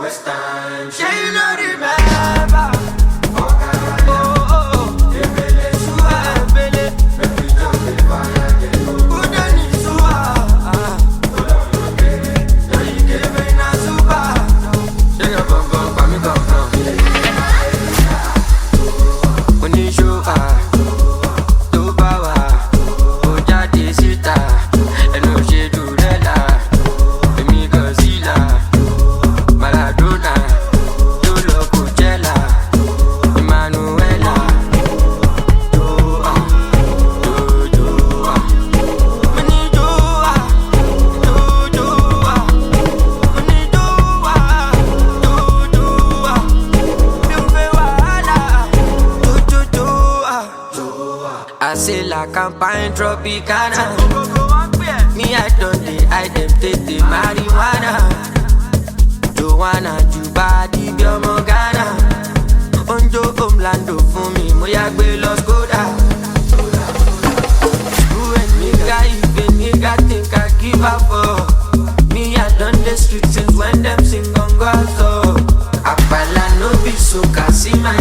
waste time. Yeah, you know remember. I say la campagne Tropicana. Me I don't I dem take the marijuana. Joanna, Juba, di Biomo Ghana. Onjo Omlando fún mi, mo ya gbé lọ Skoda. Who and nigga, even nigga think I give up for. Me I done the street since when them sing on God so. Apala no be so, see my